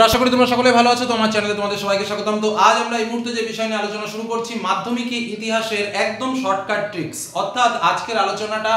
আশা করি তোমরা সকলে ভালো আছো। তোমার চ্যানেলে তোমাদের সবাইকে স্বাগতম। তো আজ আমরা এই মুহূর্তে যে বিষয় নিয়ে আলোচনা শুরু করছি, মাধ্যমিক ইতিহাসের একদম শর্টকাট ট্রিক্স। অর্থাৎ আজকের আলোচনাটা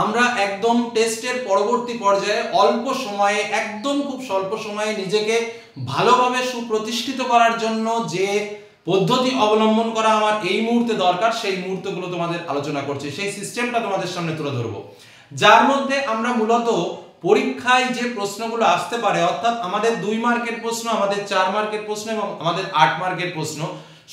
আমরা একদম টেস্টের পরবর্তী পর্যায়ে অল্প সময়ে, একদম খুব স্বল্প সময়ে নিজেকে ভালোভাবে সুপ্রতিষ্ঠিত করার জন্য যে পদ্ধতি অবলম্বন করা আমার এই মুহূর্তে দরকার, সেই মুহূর্তগুলো তোমাদের আলোচনা করছি। সেই সিস্টেমটা তোমাদের সামনে তুলে ধরবো, যার মধ্যে আমরা মূলত পরীক্ষায় যে প্রশ্নগুলো আসতে পারে, অর্থাৎ আমাদের 2 মার্কের প্রশ্ন, আমাদের 4 মার্কের প্রশ্ন এবং আমাদের 8 মার্কের প্রশ্ন,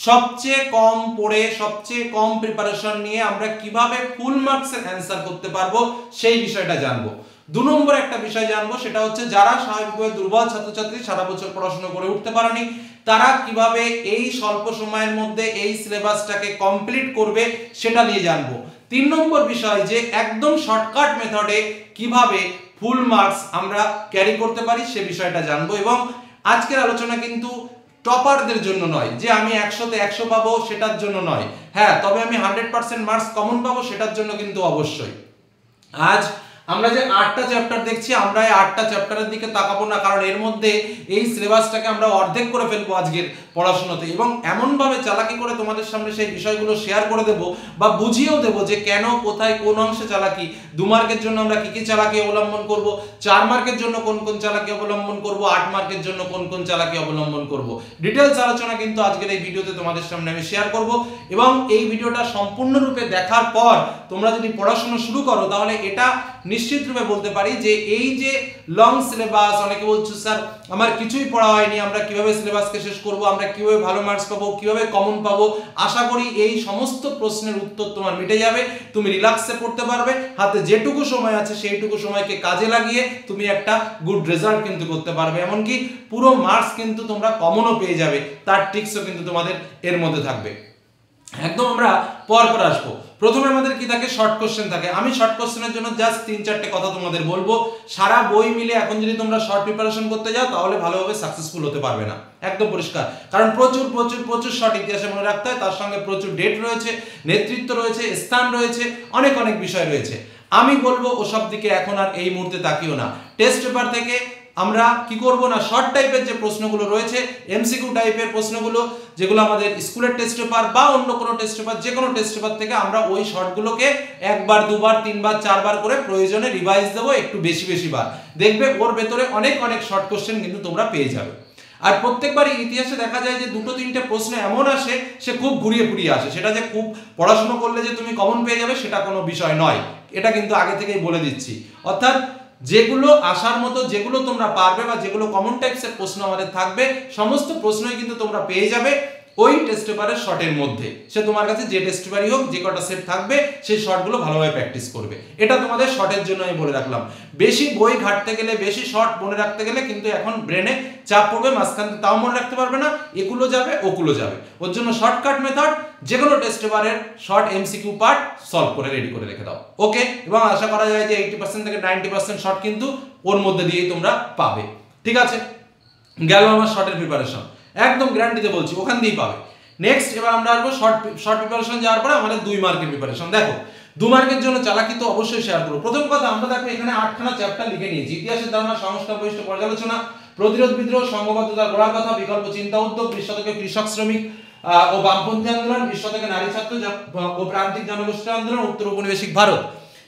সবচেয়ে কম পড়ে, সবচেয়ে কম প্রিপারেশন নিয়ে আমরা কিভাবে ফুল মার্কসের অ্যান্সার করতে পারবো সেই বিষয়টা জানবো। 2 নম্বর একটা বিষয় জানবো, সেটা হচ্ছে যারা স্বাভাবিকভাবে দুর্বল ছাত্রছাত্রী, সারা বছর পড়াশোনা করে উঠতে পারেনি, তারা কিভাবে এই স্বল্প সময়ের মধ্যে এই সিলেবাসটাকে কমপ্লিট করবে সেটা নিয়ে জানবো। 3 নম্বর বিষয় যে একদম শর্টকাট মেথডে কিভাবে ফুল মার্কস আমরা ক্যারি করতে পারি সে বিষয়টা জানবো। এবং আজকের আলোচনা কিন্তু টপারদের জন্য নয়, যে আমি 100তে 100 পাবো সেটার জন্য নয়, হ্যাঁ তবে আমি 100% মার্কস কমন পাবো সেটার জন্য কিন্তু অবশ্যই। আজ আমরা যে 8টা চ্যাপ্টার দেখছি, আমরা এই 8টা চ্যাপ্টারের দিকে তাকাবো না, কারণ এর মধ্যে এই সিলেবাসটাকে আমরা অর্ধেক করে ফেলবো আজকের পড়াশোনাতে, এবং এমনভাবে চালাকি করে তোমাদের সামনে সেই বিষয়গুলো শেয়ার করে দেব বা বুঝিয়েও দেব যে কেন, কোথায়, কোন অংশে চালাকি। 2 মার্কের জন্য আমরা কি কি চালাকি অবলম্বন করব, 4 মার্কের জন্য কোন কোন চালাকি অবলম্বন করব, 8 মার্কের জন্য কোন কোন চালাকি অবলম্বন করব। ডিটেইলস আলোচনা কিন্তু আজকের এই ভিডিওতে তোমাদের সামনে আমি শেয়ার করব। এবং এই ভিডিওটা সম্পূর্ণরূপে দেখার পর তোমরা যদি পড়াশোনা শুরু করো, তাহলে এটা নিশ্চিত রূপে বলতে পারি যে এই যে লং সিলেবাস, অনেকে বলছো স্যার আমার কিছুই পড়া হয়নি, আমরা কিভাবে সিলেবাসকে শেষ করব, আমরা কিভাবে ভালো মার্কস পাবো, কিভাবে কমন পাবো, আশা করি এই সমস্ত প্রশ্নের উত্তর তোমার মিটে যাবে। তুমি রিল্যাক্সে পড়তে পারবে, হাতে যেটুকু সময় আছে সেইটুকু সময়কে কাজে লাগিয়ে তুমি একটা গুড রেজাল্ট কিন্তু করতে পারবে। এমনকি পুরো মার্কস কিন্তু তোমরা কমনও পেয়ে যাবে, তার ট্রিক্সও কিন্তু তোমাদের এর মধ্যে থাকবে। একদম আমরা পর আসবো। প্রথমে আমাদের কি থাকে, শর্ট কোশ্চেন থাকে। আমি শর্ট কোশ্চেনের জন্য জাস্ট 3-4টে কথা তোমাদের বলবো। সারা বই মিলে এখন যদি তোমরা শর্ট প্রিপারেশন করতে যাও, তাহলে ভালোভাবে সাকসেসফুল হতে পারবে না, একদম পরিষ্কার। কারণ প্রচুর প্রচুর প্রচুর শর্ট ইতিহাসে মনে রাখতে হয়, তার সঙ্গে প্রচুর ডেট রয়েছে, নেতৃত্ব রয়েছে, স্থান রয়েছে, অনেক অনেক বিষয় রয়েছে। আমি বলবো ওসব দিকে এখন আর এই মুহূর্তে তাকিও না। টেস্ট পেপার থেকে আমরা কি করব না, শর্ট টাইপের যে প্রশ্নগুলো রয়েছে, এমসিকিউ টাইপের প্রশ্নগুলো, যেগুলো আমাদের স্কুলের টেস্ট পেপার বা অন্য কোনো টেস্ট পেপার, যে কোনো টেস্ট পেপার থেকে আমরা ওই শর্টগুলোকে 1বার 2বার 3বার 4বার করে প্রয়োজনে রিভাইজ দেবো, একটু বেশি বেশি বার। দেখবে ওর ভেতরে অনেক অনেক শর্ট কোশ্চেন কিন্তু তোমরা পেয়ে যাবে। আর প্রত্যেকবারই ইতিহাসে দেখা যায় যে 2-3টে প্রশ্ন এমন আসে, সে খুব ঘুরিয়ে ঘুরিয়ে আসে। সেটা যে খুব পড়াশোনা করলে যে তুমি কমন পেয়ে যাবে সেটা কোনো বিষয় নয়, এটা কিন্তু আগে থেকেই বলে দিচ্ছি। অর্থাৎ যেগুলো আসার মতো, যেগুলো তোমরা পারবে বা যেগুলো কমন টাইপসের প্রশ্ন আমাদের থাকবে, সমস্ত প্রশ্নই কিন্তু তোমরা পেয়ে যাবে ওই টেস্ট পেপারের শর্টের মধ্যে। সে তোমার কাছে যে টেস্ট পেপারই হোক, যে কটা সেট থাকবে সেই শর্টগুলো ভালোভাবে প্র্যাকটিস করবে। এটা তোমাদের শর্টের জন্য আমি বলে রাখলাম। বেশি বই ঘাটতে গেলে, বেশি শর্ট মনে রাখতে গেলে কিন্তু এখন ব্রেনে চাপ পড়বে, মাঝখান তাও মনে রাখতে পারবে না, এগুলো যাবে ওগুলো যাবে। ওর জন্য শর্টকাট মেথড, যে কোনো টেস্ট পেপারের শর্ট এমসিকিউ পার্ট সলভ করে রেডি করে রেখে দাও, ওকে। এবং আশা করা যায় যে 80% থেকে 90% শর্ট কিন্তু ওর মধ্যে দিয়েই তোমরা পাবে, ঠিক আছে। গেল আমার শর্টের প্রিপারেশন, একদম গ্যারান্টিতে বলছি ওখান দিয়েই পাবে। নেক্সট এবার আমরা আসবো শর্ট প্রিপারেশন যাওয়ার পরে আমাদের 2 মার্কের প্রিপারেশন। দেখো 2 মার্কের জন্য চালাকি তো অবশ্যই শেয়ার করবো। প্রথম কথা, আমরা দেখো এখানে 8খানা চ্যাপ্টার লিখে নিয়েছি। ইতিহাসের ধারণা, সংস্কার বৈশিষ্ট্য পর্যালোচনা, প্রতিরোধ বিদ্রোহ, সংঘবদ্ধতার গোড়ার কথা, বিকল্প চিন্তা উদ্যোগ, 20 শতকে কৃষক শ্রমিক ও বামপন্থী আন্দোলন, 20 শতকে নারী ছাত্র ও প্রান্তিক জনগোষ্ঠী আন্দোলন, উত্তর ঔপনিবেশিক ভারত।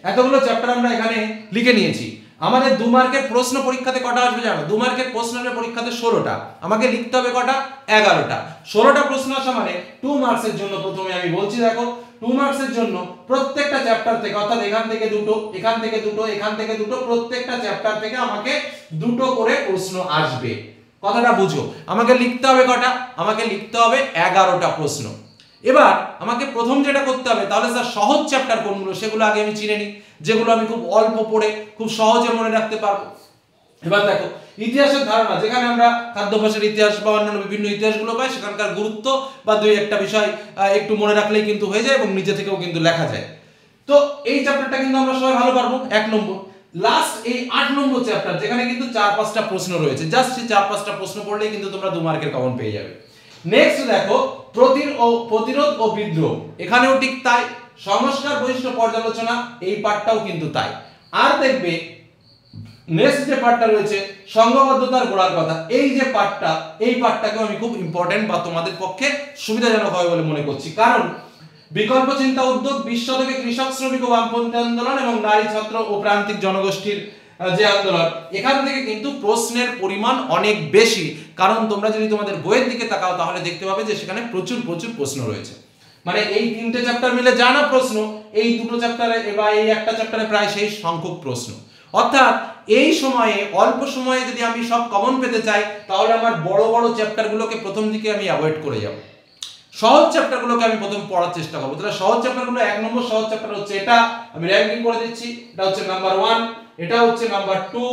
এতগুলো চ্যাপ্টার আমরা এখানে লিখে নিয়েছি। আমাদের 2 মার্কের প্রশ্ন পরীক্ষাতে কটা আসবে জানো? 2 মার্কের প্রশ্ন আসবে পরীক্ষাতে 16টা। আমাকে লিখতে হবে কটা? 11টা। 16টা প্রশ্ন আসা মানে 2 মার্কসের জন্য, প্রথমে আমি বলছি দেখো, 2 মার্কসের জন্য প্রত্যেকটা চ্যাপ্টার থেকে, অর্থাৎ এখান থেকে দুটো, এখান থেকে দুটো, এখান থেকে দুটো, প্রত্যেকটা চ্যাপ্টার থেকে আমাকে দুটো করে প্রশ্ন আসবে। কথাটা বুঝো, আমাকে লিখতে হবে কটা? আমাকে লিখতে হবে 11টা প্রশ্ন। এবার আমাকে প্রথম যেটা করতে হবে, তাহলে স্যার সহজ চ্যাপ্টার কোনগুলো সেগুলো আগে আমি চিনে নিই, যেগুলো আমি খুব অল্প পড়ে খুব সহজে মনে রাখতে পারবো। এবার দেখো ইতিহাসের ধারণা, যেখানে আমরা খাদ্যাভ্যাসের ইতিহাস বা অন্যান্য বিভিন্ন ইতিহাসগুলো পাই, সেখানকার গুরুত্ব বা 2-1টা বিষয় একটু মনে রাখলেই কিন্তু হয়ে যায় এবং নিজে থেকেও কিন্তু লেখা যায়। তো এই চ্যাপ্টারটা কিন্তু আমরা সবাই ভালো পারবো, 1 নম্বর। লাস্ট এই 8 নম্বর চ্যাপ্টার, যেখানে কিন্তু 4-5টা প্রশ্ন রয়েছে, জাস্ট এই 4-5টা প্রশ্ন পড়লেই কিন্তু তোমরা 2 মার্কের কমন পেয়ে যাবে। নেক্সট দেখো প্রতিরোধ ও বিদ্রোহ, এখানেও ঠিক তাই। সংস্কার বৈশিষ্ট্য পর্যালোচনা, এই পার্টটাও কিন্তু তাই। আর দেখবে নেক্সট যে পার্টটা রয়েছে সংঘবদ্ধতার গোড়ার কথা, এই যে পার্টটা, এই পার্টটাকেও আমি খুব ইম্পর্টেন্ট বা তোমাদের পক্ষে সুবিধাজনক হবে বলে মনে করছি। কারণ বিকল্প চিন্তা উদ্যোগ, 20 শতকে কৃষক শ্রমিক ও বামপন্থী আন্দোলন এবং নারী ছাত্র ও প্রান্তিক জনগোষ্ঠীর যে আন্দোলন, এখান থেকে কিন্তু প্রশ্নের পরিমাণ অনেক বেশি। কারণ তোমরা যদি তোমাদের বইয়ের দিকে তাকাও তাহলে দেখতে পাবে যে সেখানে প্রচুর প্রচুর প্রশ্ন রয়েছে। মানে এই তিনটে চ্যাপ্টার মিলে যা না প্রশ্ন, এই দুটো চ্যাপ্টারে বা এই একটা চ্যাপ্টারে প্রায় সেই সংখ্যক প্রশ্ন। অর্থাৎ এই সময়ে অল্প সময়ে যদি আমি সব কমন পেতে চাই তাহলে আমার বড় বড় চ্যাপ্টারগুলোকে প্রথম দিকে আমি অ্যাভয়েড করে যাব, সহজ চ্যাপ্টারগুলোকে আমি প্রথম পড়ার চেষ্টা করবো। তাহলে সহজ চ্যাপ্টারগুলো, 1 নম্বর সহজ চ্যাপ্টার হচ্ছে এটা, আমি র‍্যাঙ্কিং করে দিচ্ছি। এটা হচ্ছে নাম্বার 1, এটা হচ্ছে নাম্বার 2,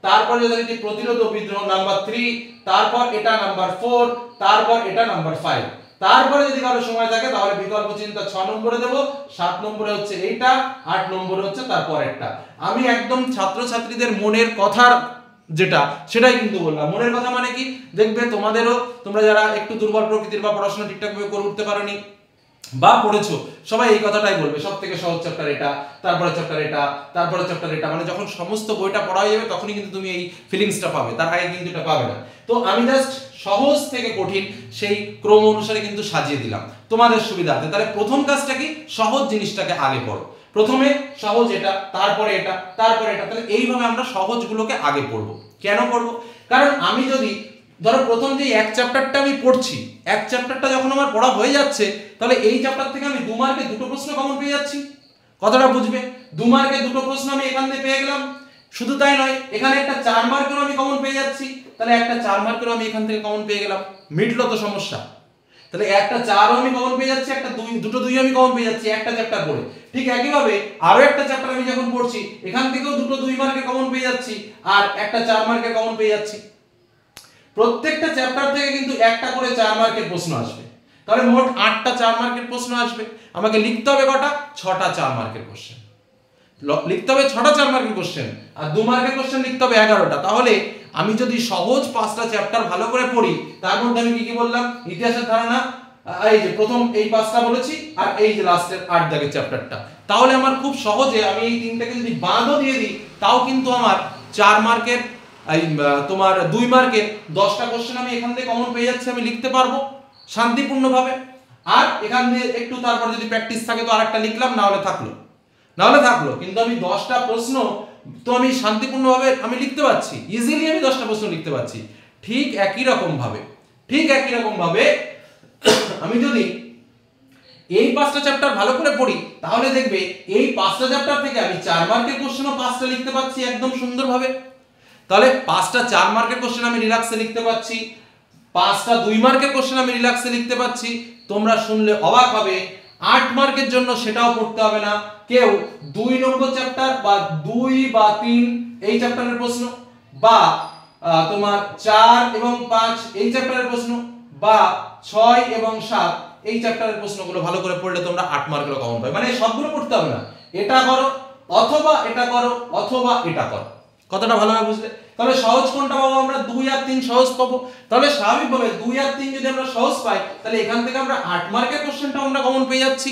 তারপর যথারীতি প্রতিরোধ ও বিদ্রোহ নাম্বার 3, তারপর এটা নাম্বার 4, তারপর এটা নাম্বার 5। তারপরে যদি কারো সময় থাকে তাহলে বিকল্প চিন্তা 6 নম্বরে দেব, 7 নম্বরে হচ্ছে এইটা, 8 নম্বরে হচ্ছে তারপরেরটা। আমি একদম ছাত্রছাত্রীদের মনের কথার যেটা সেটাই কিন্তু বললাম। মনের কথা মানে কি, দেখবে তোমাদেরও, তোমরা যারা একটু দুর্বল প্রকৃতির বা পড়াশোনা ঠিকঠাক ভাবে করে উঠতে পারোনি বা পড়েছো, সবাই এই কথাটাই বলবে সবথেকে সহজ চ্যাপ্টার এটা, তারপরে চ্যাপ্টার এটা, তারপরে চ্যাপ্টার এটা। মানে যখন সমস্ত বইটা পড়া হয়ে যাবে তখনই কিন্তু তুমি এই ফিলিংসটা পাবে, তার আগে কিন্তু এটা পাবে না। তো আমি জাস্ট সহজ থেকে কঠিন সেই ক্রম অনুসারে কিন্তু সাজিয়ে দিলাম তোমাদের সুবিধার্থে। তাহলে প্রথম কাজটা কি, সহজ জিনিসটাকে আগে পড়ো। প্রথমে সহজ এটা, তারপরে এটা, তারপরে এটা। তাহলে এইভাবে আমরা সহজগুলোকে আগে পড়বো। কেন পড়বো? কারণ আমি যদি ধরো প্রথম যে এক চ্যাপ্টারটা আমি পড়ছি, এক চ্যাপ্টারটা যখন আমার পড়া হয়ে যাচ্ছে তাহলে এই চ্যাপ্টার থেকে আমি 2 মার্কে 2টো প্রশ্ন কমন পেয়ে যাচ্ছি। কথাটা বুঝবে? 2 মার্কে 2টো প্রশ্ন আমি এখান থেকে পেয়ে গেলাম। শুধু তাই নয়, এখানে একটা 4 মার্কেরও আমি কমন পেয়ে যাচ্ছি। তাহলে একটা 4 মার্কেরও আমি এখান থেকে কমন পেয়ে গেলাম। মিটলো তো সমস্যা? তাহলে একটা 4ও আমি কমন পেয়ে যাচ্ছি, একটা 2 2 আমি কমন পেয়ে যাচ্ছি একটা চ্যাপ্টার পড়ে। ঠিক একইভাবে আরো একটা চ্যাপ্টার আমি যখন পড়ছি এখান থেকেও 2 মার্কে কমন পেয়ে যাচ্ছি আর একটা 4 মার্কে কমন পেয়ে যাচ্ছি। প্রত্যেকটা চ্যাপ্টার থেকে কিন্তু একটা করে 4 মার্কের প্রশ্ন আসবে। তাহলে মোট 8টা 4 মার্কের প্রশ্ন আসবে। আমাকে লিখতে হবে কটা? 6টা 4 মার্কের কোশ্চেন লিখতে হবে, 6টা 4 মার্কের কোশ্চেন, আর 2 মার্কের কোশ্চেন লিখতে হবে 11টা। তাহলে আমি যদি সহজ 5টা চ্যাপ্টার ভালো করে পড়ি, তার মধ্যে আমি কি কি বললাম? ইতিহাসের ধারণা, এই যে প্রথম এই 5টা বলেছি, আর এই যে লাস্টের 8 দাগের চ্যাপ্টারটা, তাহলে আমার খুব সহজে আমি এই তিনটাকে যদি বাদও দিয়ে দিই তাও কিন্তু আমার 4 মার্কের তোমার 2 মার্কের 10টা কোশ্চেন আমি এখান থেকে কমন পেয়ে যাচ্ছি, আমি লিখতে পারবো শান্তিপূর্ণভাবে। আর এখান দিয়ে একটু তারপর যদি প্র্যাকটিস থাকে তো আরেকটা লিখলাম, না হলে থাকলো, কিন্তু আমি 10টা প্রশ্ন তো আমি শান্তিপূর্ণভাবে আমি লিখতে পারছি, ইজিলি আমি 10টা প্রশ্ন লিখতে পারছি। ঠিক একই রকম ভাবে আমি যদি এই 5টা চ্যাপ্টার ভালো করে পড়ি তাহলে দেখবে এই 5টা চ্যাপ্টার থেকে আমি 4 মার্কের কোশ্চেনও 5টা লিখতে পারছি একদম সুন্দরভাবে। তাহলে 5টা 4 মার্কের কোশ্চেন আমি রিল্যাক্সে লিখতে পারছি, 5টা 2 মার্কের কোশ্চেন আমি রিল্যাক্সে লিখতে পারছি। তোমরা শুনলে অবাক হবে, 8 মার্কের জন্য সেটাও পড়তে হবে না। কেউ 2 নম্বর চ্যাপ্টার বা 2 বা 3 এই চ্যাপ্টারের প্রশ্ন, বা তোমার 4 এবং 5 এই চ্যাপ্টারের প্রশ্ন, বা 6 এবং 7 এই চ্যাপ্টারের প্রশ্নগুলো ভালো করে পড়লে তোমরা 8 মার্কের কমন পাবে। মানে সবগুলো পড়তে হবে না, এটা করো অথবা এটা করো অথবা এটা করো। কথাটা ভালোভাবে বুঝলে? তাহলে সহজ কোনটা পাবো আমরা? 2 আর 3 সহজ পাবো। তাহলে স্বাভাবিকভাবে 2 আর 3 যদি আমরা সহজ পাই তাহলে এখান থেকে আমরা 8 মার্কের কোশ্চেনটা আমরা কমন পেয়ে যাচ্ছি।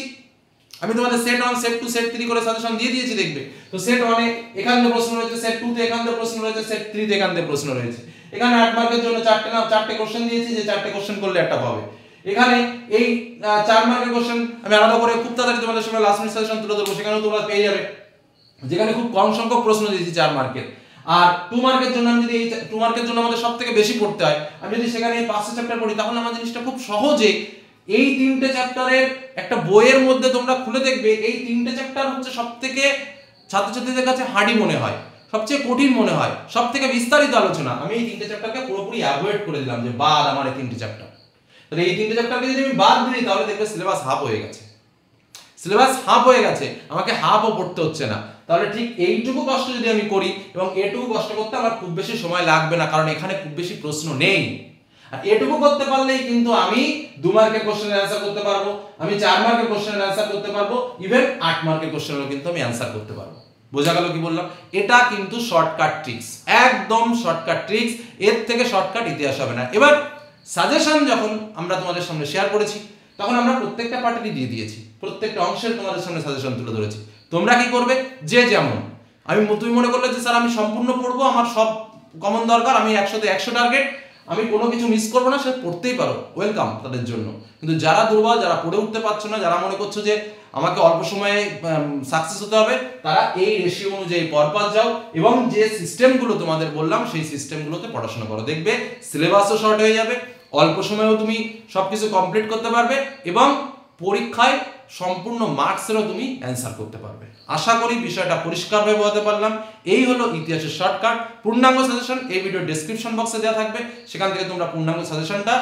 আমি তোমাদের সেট 1 সেট 2 সেট 3 করে সাজেশন দিয়ে দিয়েছি, দেখবে তো সেট 1 এ এখান থেকে প্রশ্ন রয়েছে, সেট 2 তে এখান থেকে প্রশ্ন রয়েছে, সেট 3 তে এখান থেকে প্রশ্ন রয়েছে। এখানে 8 মার্কের জন্য 4টে কোশ্চেন দিয়েছি, যে 4টে কোশ্চেন করলে একটা পাবে। এখানে এই 4 মার্কের কোশ্চেন আমি আলাদা করে খুব তাড়াতাড়ি তোমাদের সামনে লাস্ট মিনিট সাজেশন তুলে ধরবো, সেখানেও তোমরা পেয়ে যাবে, যেখানে খুব কম সংখ্যক প্রশ্ন দিয়েছি 4 মার্কের। আর 2 মার্কের জন্য আমি যদি এই 2 মার্কের জন্য আমাদের সবথেকে বেশি পড়তে হয়, আমি যদি সেখানে এই 5টা চ্যাপ্টার পড়ি তাহলে আমার জিনিসটা খুব সহজে এই 3টে চ্যাপ্টারের একটা বইয়ের মধ্যে তোমরা খুলে দেখবে এই 3টে চ্যাপ্টার হচ্ছে সবথেকে ছাত্রছাত্রীদের কাছে হার্ডি মনে হয়, সবচেয়ে কঠিন মনে হয়, সবথেকে বিস্তারিত আলোচনা। আমি এই 3টে চ্যাপ্টারকে পুরোপুরি অ্যাভয়েড করে দিলাম, যে বাদ আমার এই 3টে চ্যাপ্টার। তাহলে এই 3টে চ্যাপ্টারকে যদি আমি বাদ দিই তাহলে দেখবে সিলেবাস হাফ হয়ে গেছে, আমাকে হাফও পড়তে হচ্ছে না। তাহলে ঠিক এইটুকু কষ্ট যদি আমি করি, এবং এটুকু কষ্ট করতে আমার খুব বেশি সময় লাগবে না, কারণ এখানে খুব বেশি প্রশ্ন নেই। আর এটুকু করতে পারলেই কিন্তু আমি 2 মার্কের কোশ্চেনের অ্যানসার করতে পারবো, আমি 4 মার্কের কোশ্চেনের অ্যানসার করতে পারবো, ইভেন 8 মার্কের কোশ্চেনেরও কিন্তু আমি অ্যানসার করতে পারবো। বোঝা গেল কি বললাম? এটা কিন্তু শর্টকাট ট্রিক্স, একদম শর্টকাট ট্রিক্স, এর থেকে শর্টকাট ইতিহাস হবে না। এবার সাজেশন যখন আমরা তোমাদের সামনে শেয়ার করেছি তখন আমরা প্রত্যেকটা পার্টেরই দিয়ে দিয়েছি, প্রত্যেকটা অংশের তোমাদের সামনে সাজেশন তুলে ধরেছি। তোমরা কি করবে? যে যেমন তুমি মনে করলে যে স্যার আমি সম্পূর্ণ পড়বো, আমার সব কমন দরকার, আমি 100তে 100 টার্গেট, আমি কোনো কিছু মিস করবো না, সে পড়তেই পারো, ওয়েলকাম তাদের জন্য। কিন্তু যারা দুর্বল, যারা পড়ে উঠতে পারছো না, যারা মনে করছো যে আমাকে অল্প সময়ে সাকসেস হতে হবে, তারা এই রেশিও অনুযায়ী পরপর যাও এবং যে সিস্টেমগুলো তোমাদের বললাম সেই সিস্টেমগুলোতে পড়াশোনা করো। দেখবে সিলেবাসও শর্ট হয়ে যাবে, অল্প সময়েও তুমি সবকিছু কমপ্লিট করতে পারবে এবং পরীক্ষায় সম্পূর্ণ মার্কসেরও তুমি অ্যান্সার করতে পারবে। আশা করি বিষয়টা পরিষ্কারভাবে বোঝাতে পারলাম। এই হলো ইতিহাসের শর্টকাট। পূর্ণাঙ্গ সাজেশন এই ভিডিওর ডেসক্রিপশন বক্সে দেওয়া থাকবে, সেখান থেকে তোমরা পূর্ণাঙ্গ সাজেশনটা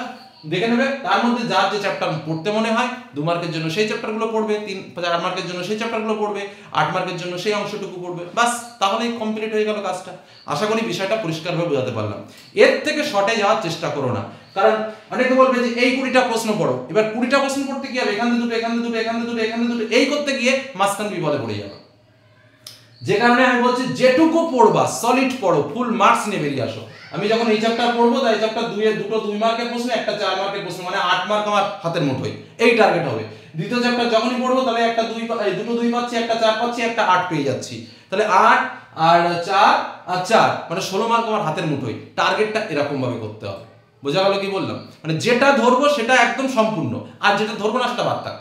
দেখে নেবে। তার মধ্যে যার যে চ্যাপ্টার পড়তে মনে হয় 2 মার্কের জন্য সেই চ্যাপ্টারগুলো পড়বে, 4 মার্কের জন্য সেই চ্যাপ্টারগুলো পড়বে, 8 মার্কের জন্য সেই অংশটুকু পড়বে, বাস তাহলেই কমপ্লিট হয়ে গেল কাজটা। আশা করি বিষয়টা পরিষ্কারভাবে বোঝাতে পারলাম। এর থেকে শর্টে যাওয়ার চেষ্টা করো না, কারণ অনেকে বলবে যে এই 20টা প্রশ্ন পড়ো, এবার 20টা প্রশ্ন পড়তে গিয়ে এখান থেকে দুটো, এখান থেকে দুটো, এখান থেকে দুটো, এখান থেকে দুটো, এই করতে গিয়ে মাঝখান বিপদে পড়ে যাবে। যে কারণে আমি বলছি যেটুকু পড়বা সলিড পড়ো, ফুল মার্কস নিয়ে বেরিয়ে আসো। আমি যখন এই চ্যাপ্টার পড়বো, তাই চ্যাপ্টার 2 মার্কের প্রশ্ন, একটা 4 মার্কের প্রশ্ন, মানে 8 মার্ক আমার হাতের মুঠোয়, এই টার্গেট হবে। দ্বিতীয় চ্যাপ্টার যখনই পড়বো, তাহলে দুটো 2 পাচ্ছি, একটা 4 পাচ্ছি, একটা 8 পেয়ে যাচ্ছি, তাহলে 8 আর 4 আর 4 মানে 16 মার্ক আমার হাতের মুঠোয়। টার্গেটটা এরকম ভাবে করতে হবে। বোঝা গেল কি বললাম? মানে যেটা ধরবো সেটা একদম সম্পূর্ণ, আর যেটা ধরবো না সেটা বাদ থাক।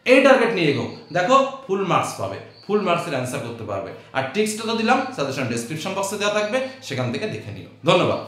এই টার্গেট নিয়ে এগো, দেখো ফুল মার্কস পাবে, ফুল মার্কসের অ্যান্সার করতে পারবে। আর টিক্সটা তো দিলাম, সাজেশন ডেসক্রিপশন বক্সে দেওয়া থাকবে, সেখান থেকে দেখে নিও। ধন্যবাদ।